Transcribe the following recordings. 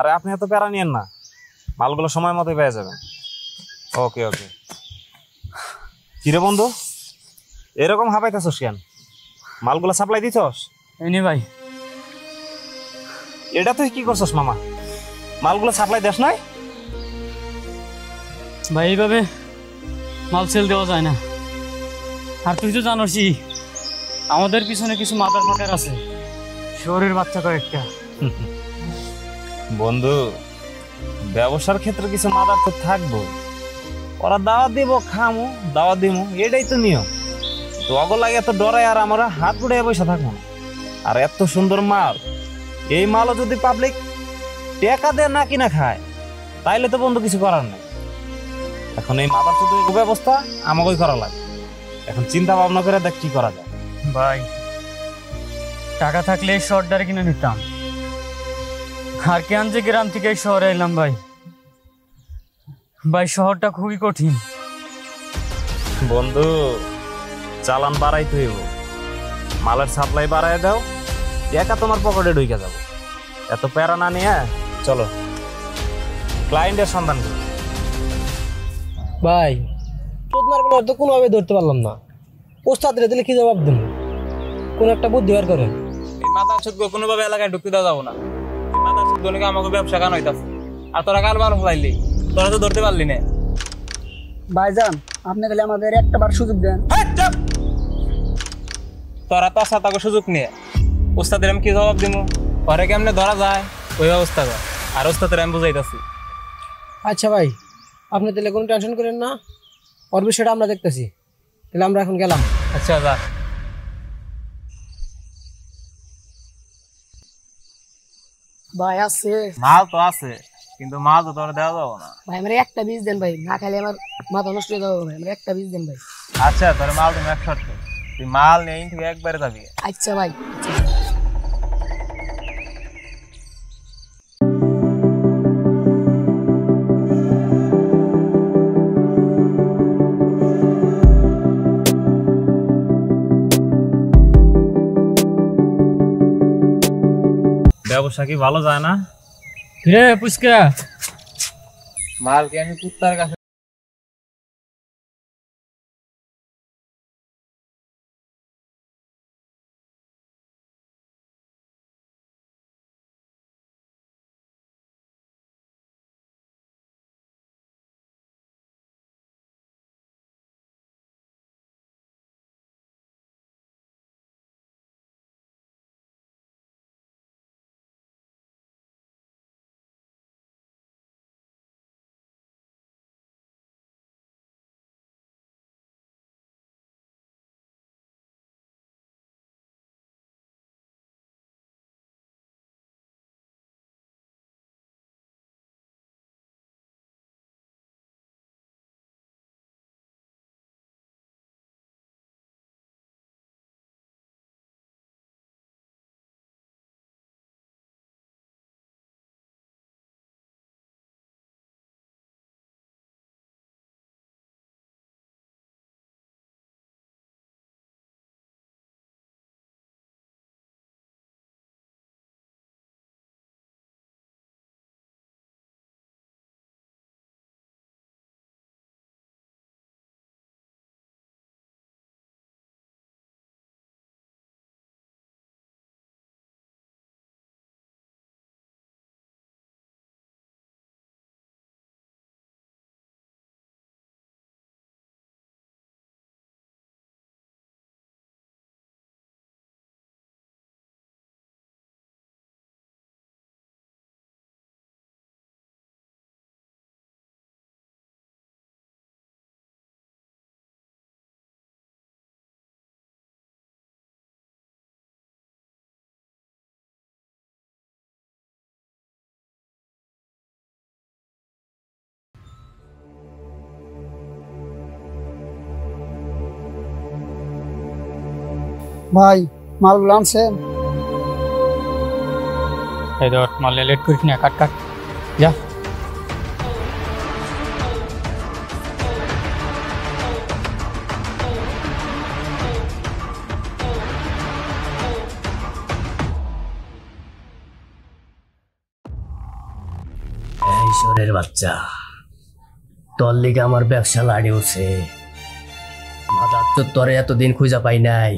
আরে আপনি এত প্যারা নিয়েন না, মালগুলো সময় মতো পেয়ে যাবেন। ওকে ওকে। কিরে বন্ধু, এরকম হাঁপাইতেছস কেন? মালগুলো সাপ্লাই দিছস? এনে ভাই। এটা তুই কি করছস মামা? মালগুলো সাপ্লাই দেস নাই? ভাই এইভাবে মাল সেল দেওয়া যায় না। আর তুই তো জানোসই আমাদের পিছনে কিছু মাদার ফাটার আছে, শহরের বাচ্চা কয়েকটা। বন্ধু, ব্যবসার ক্ষেত্রে কিছু মাদার তো থাকবো, ওরা দাওয়াত দিব, খামু, দাওয়াত দিব, এটাই তো নিয়ম। তো অগো লাগে এত ডরাই আর আমরা হাত উড়ে বসে থাকবো না। আর এত সুন্দর মাল, এই মালও যদি পাবলিক টাকা দেয় না কিনা খায়, তাইলে তো বন্ধু কিছু করার নেই। এখন এই মাদার শুধু ব্যবস্থা আমাকেই করা লাগে। এখন চিন্তা ভাবনা করে দেখ কি করা যায়। ভাই টাকা থাকলে শহরটারে কিনে নিতাম, আর কেন যে গ্রাম থেকে শহরে এলাম ভাই। ভাই শহরটা খুবই কঠিন। বন্ধু, চালান বাড়াইতে হইব, মালের সাপ্লাই বাড়াই দাও, টাকা তোমার পকেটে ঢুকে যাবো। এত প্যারা না নিয়ে চলো ক্লায়েন্টের সন্ধান করি। ভাই চোদ মারগুলো তো কোনোভাবে ধরতে পারলাম না, ওস্তাদরে দিলে কি জবাব দেব? কোন একটা বুদ্ধি বার করে। এই মাদার সুদকে কোনোভাবে এলাকায় ঢুকতে দেওয়া যাবো না। এই মাদার সুদগুলোকে আমাকে ব্যবসা কান হইতাছে। আর তোরা কাল বার ফলাইলি, তোরা তো ধরতে পারলি না। ভাইজান আপনি খালি আমাদের একটা বার সুযোগ দেন। তোরা তো তাকে সুযোগ নিয়ে ওস্তাদের আমি কি জবাব দিব? পরে কেমনে ধরা যায় ওই অবস্থা কর, আর ওস্তাদের আমি বুঝাইতাছি। আচ্ছা ভাই, আপনি তাহলে কোনো টেনশন করেন না, ওর বিষয়টা আমরা দেখতেছি। তাহলে আমরা এখন গেলাম। আচ্ছা যা। ভাই আছে মাল তো আছে, কিন্তু মাল তো তোরা দেওয়া যাবো না। ভাই, আমার একটা বীজ দেন ভাই, না খাইলে আমার মাথা নষ্ট হয়ে যাবে ভাই, আমার একটা বীজ দেন ভাই। আচ্ছা তোর মাল তুমি এক শর্ত, তুই মাল নিয়ে থেকে একবারে যাবি। আচ্ছা ভাই। ব্যবসা কি ভালো যায় না? রে পুষ্কা, মাল কি আমি কুত্তার কাছে ভাই মালগুলো আনছেন? এই ধর মাল লেট করিস না, কাট কাট যা। শোরের বাচ্চা, তোর লিগে আমার ব্যবসা লাড়ি উঠছে। মাদার তো তোরে এতদিন খুঁজা পাই নাই।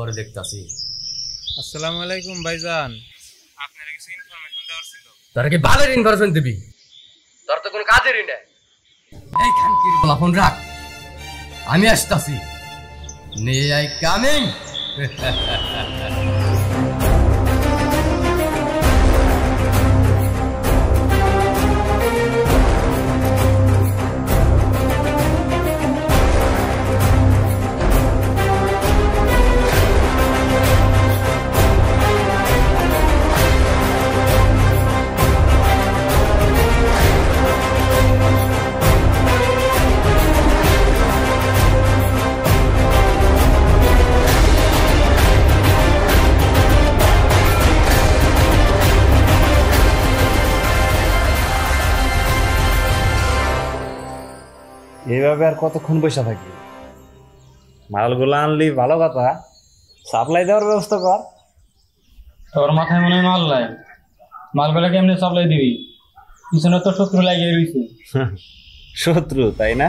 পরে দেখতাছি। আসসালামু আলাইকুম ভাইজান, আপনার কিছু ইনফরমেশন দেওয়ার ছিল। তোরা কি ভালো ইনফরমেশন দিবি? তোর তো কোনো কাজেরই না। এই খানকির বলা ফোন রাখ, আমি আসতাছি। নে আই কামিং। এইভাবে আর কতক্ষণ বসে থাকি? মালগুলো আনলি ভালো কথা, সাপ্লাই দেওয়ার ব্যবস্থা কর। তোর মাথায় মনে হয় মাল নাই, মালগুলা কেমনে সাপ্লাই দিবি? পিছনে তো শত্রু লাগিয়ে রয়েছে। শত্রু তাই না?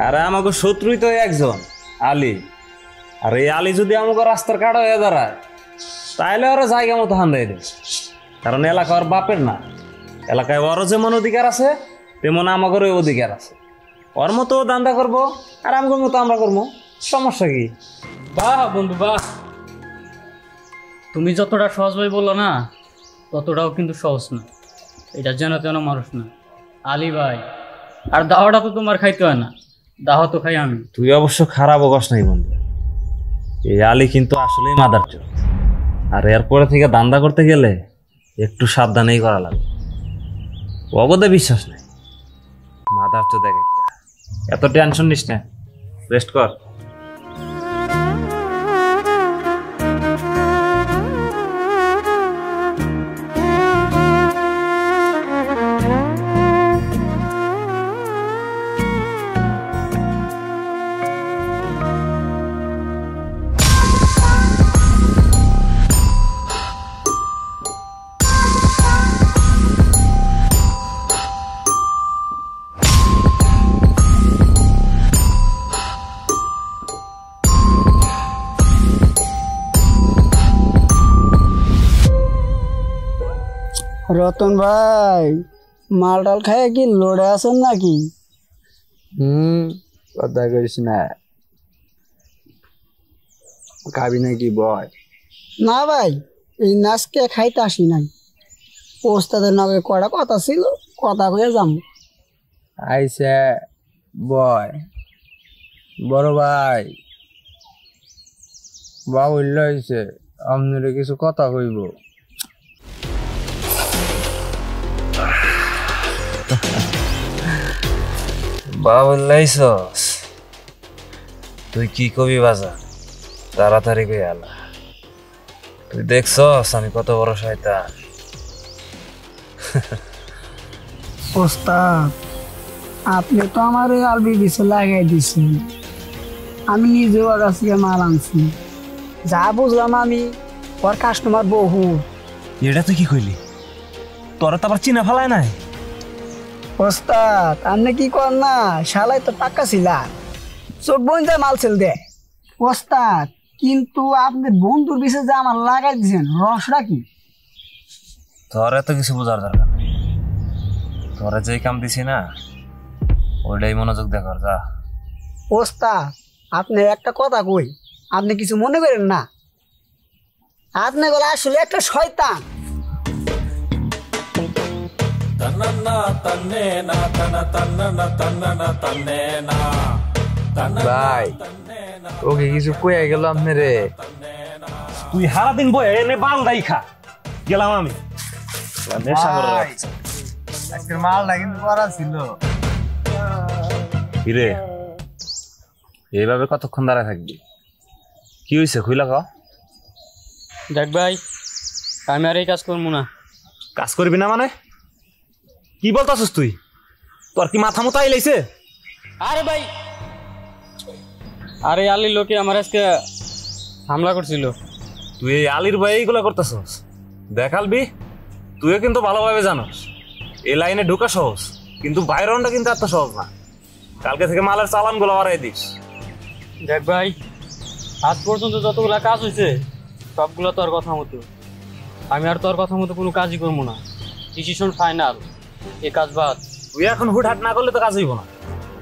আরে আমাকে শত্রুই তো একজন, আলী। আর এই আলী যদি আমাকে রাস্তার কাটা হয়ে দাঁড়ায়, তাইলে ওরা জায়গা মতো হান্দাই দেবে। কারণ এলাকা ওর বাপের না, এলাকায় ওরও যেমন অধিকার আছে তেমন আমাদেরও অধিকার আছে। ওর মতো দান্দা করবো আর আমার মতো আমরা করবো, সমস্যা কি? বাহ বন্ধু বাহ, তুমি যতটা সহজ ভাই বললো না, ততটাও কিন্তু সহজ না। এটা যেন তেন মানুষ না আলী ভাই। আর দাওয়াটা তো তোমার খাইতে হয় না, দাওয়া তো খাই আমি। তুই অবশ্য খারাপ অবকাশ নাই বন্ধু, এই আলী কিন্তু আসলেই মাদার চোর। আর এরপরে থেকে দান্দা করতে গেলে একটু সাবধানেই করা লাগবে। অগদে বিশ্বাস নেই, মাদার চোর দেখ একটা। এত টেনশন নিস না, রেস্ট কর। রতন ভাই, মাল টাল খায় কি লোড়ে আছেন নাকি? কথা কইস না, খাবি নাকি বয়? না ভাই, এই নাচকে খাইতে আসি নাই। ওস্তাদের নামে কটা কথা ছিল, কথা কয়ে যাম। আইসে বয়। বড় ভাই বাবুল হইছে, আপনারে কিছু কথা কইব। বাবুল্লাইছস তুই কি কবি বাজা? তাড়াতাড়ি কই আলা। তুই দেখছস আমি কত বড় শয়তান। ওস্তাদ, আপনি তো আমার আলবি পিছে লাগাই দিছেন। আমি নিজেও কাছে মাল আনছি, যা বুঝলাম আমি ওর কাস্টমার বহু। এটা তুই কি কইলি? তোরা তো আবার চিনা ফেলায় নাই? ওস্তাদ, আপনি কি কর না, শালাই তো টাকা ছিল, চোখ বোন যায় মাল সেল দে। ওস্তাদ, কিন্তু আপনি বন্ধুর বিষয়ে যে আমার লাগাই দিয়েছেন, রসটা কি? তোর এত কিছু বোঝার দরকার নেই। তোরা যেই কাম দিছি না, ওইটাই মনোযোগ দেখার। যা। ওস্তাদ, আপনি একটা কথা কই, আপনি কিছু মনে করেন না? আপনি বলে আসলে একটা শয়তান। ভাই ওকে কিছু কইয়া গেল আপনি রে? তুই সারাদিন বয়ে এনে বালদাই খা, গেলাম আমি। নেশা করে রাখছে। আজকের মালটা কিন্তু করা ছিল। কিরে, এইভাবে কতক্ষণ দাঁড়ায় থাকবি? কি হয়েছে খুইলা ক? দেখ ভাই, আমি আর এই কাজ করবো না। কাজ করবি না মানে? কি বলতাছিস তুই? তোর কি মাথা মুথা আইলাইছে? আরে ভাই, আরে আলীর লোকে আমার আজকে হামলা করছিল। তুই এই আলীর ভাই এইগুলা করতেছস? দেখালবি তুইও কিন্তু ভালোভাবে জানোস এই লাইনে ঢোকা সহজ, কিন্তু বাইরনটা কিন্তু এত সহজ না। কালকে থেকে মালের চালানগুলো বাড়াই দিস। দেখ ভাই, আজ পর্যন্ত যতগুলা কাজ হয়েছে সবগুলো তোর কথা মতো। আমি আর তোর কথা মতো কোনো কাজই করবো না। ডিসিশন ফাইনাল, এই কাজ বাদ। তুই এখন হুটহাট না করলে তো কাজ হইব না।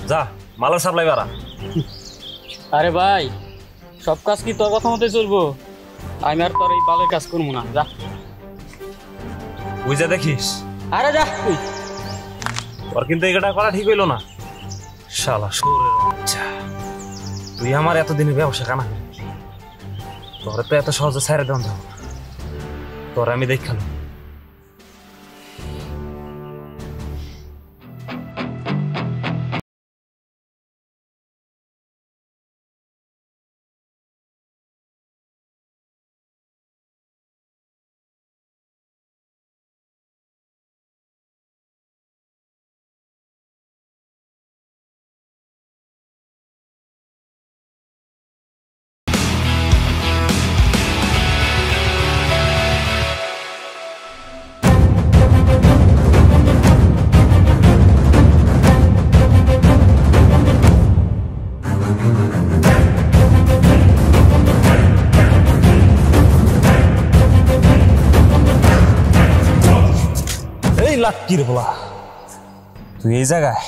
যা মালের সাপ্লাই বাড়া। আরে ভাই, সব কাজ কি তোর কথা মতোই চলবো? আমি আর তোর এই বালের কাজ করবো না, যা। বুঝা দেখিস। আরে যা তুই। তোর কিন্তু এটা করা ঠিক হইল না। শালা শহরের বাচ্চা, তুই আমার এতদিনের ব্যবসা কানা তোর তো এত সহজে ছেড়ে দেওয়া যাবে না। তোর আমি দেখালাম। লাক্কির বলা, তুই এই জায়গায়?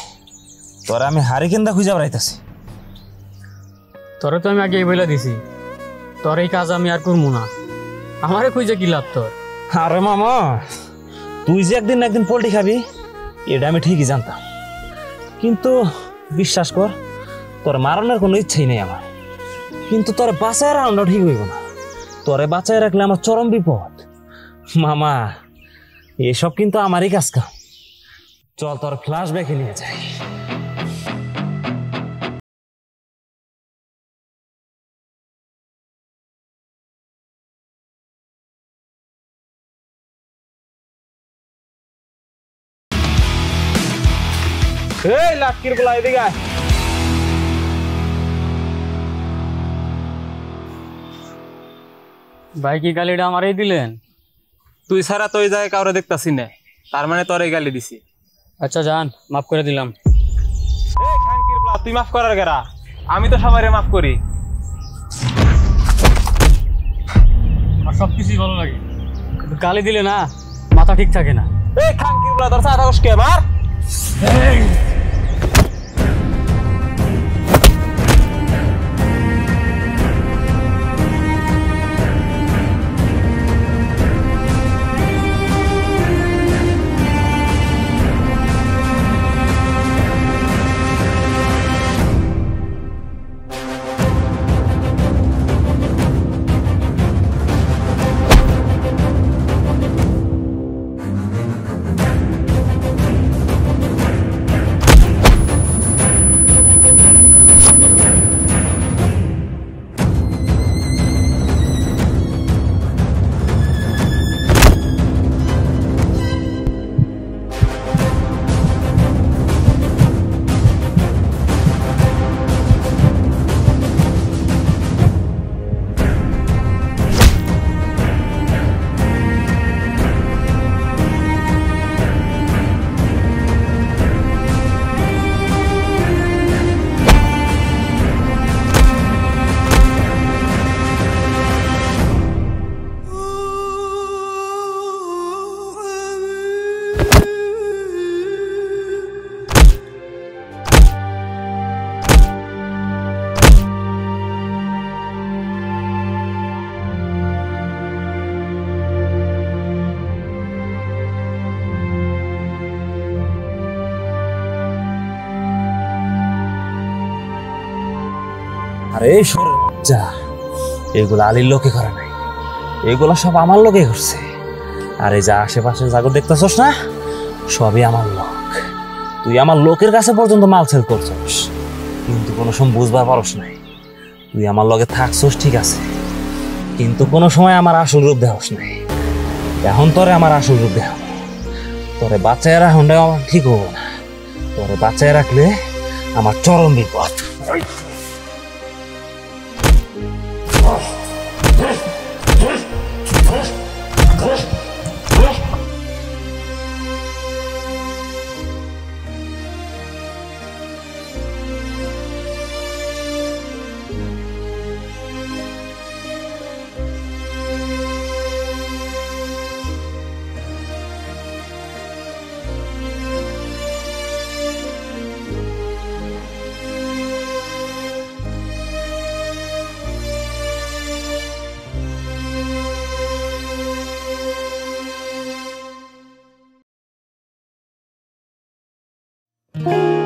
তোরা আমি হারিকেনটা খুঁজে বেড়াইতেছি। তোরে তো আমি আগে বলে দিছি, তোর এই কাজ আমি আর করবো না। আমারে খুঁজে কি লাভ তোর? আরে মামা, তুই যে একদিন না একদিন পোল্ট্রি খাবি এটা আমি ঠিকই জানতাম, কিন্তু বিশ্বাস কর তোর মারানোর কোনো ইচ্ছাই নেই আমার। কিন্তু তোর বাঁচায় রাখা ঠিক হইব না। তোরে বাঁচায় রাখলে আমার চরম বিপদ। মামা, এসব কিন্তু আমারই কাজ কাম। চল তোর ফ্ল্যাশ ব্যাকে নিয়ে যাই। এই লাটকির বলা এদিকে আয়। ভাই কি গালিটা আমারই দিলেন? তুই ছাড়া তো ওই জায়গায় কাউরে দেখতাছি না, তার মানে তোর এই গালি দিছি। আচ্ছা যান, মাফ করে দিলাম। এই খানকির বলা, তুই মাফ করার গেরা? আমি তো সবাইরে মাফ করি। আর সবকিছুই ভালো লাগে, কিন্তু গালি দিলে না মাথা ঠিক থাকে না। এই খানকির বলা, তোর সাথে থাকস কে? মার। আরে শোরের বাচ্চা, এগুলো আলীর লোকে করে নাই, এগুলো সব আমার লোকে করছে। আর এই যা আশেপাশে জাগো দেখতেছস না, সবই আমার লোক। তুই আমার লোকের কাছে পর্যন্ত মাল সেল করছস, কিন্তু কোনো সময় বুঝবার পারস নাই। তুই আমার লগে থাকছস ঠিক আছে, কিন্তু কোনো সময় আমার আসল রূপ দেখাস নাই। এখন তোরে আমার আসল রূপ দেখাবো। তোরে বাঁচায় রাখলে আমার ঠিক হবো না, তোরে বাঁচায় রাখলে আমার চরম বিপদ। ভাই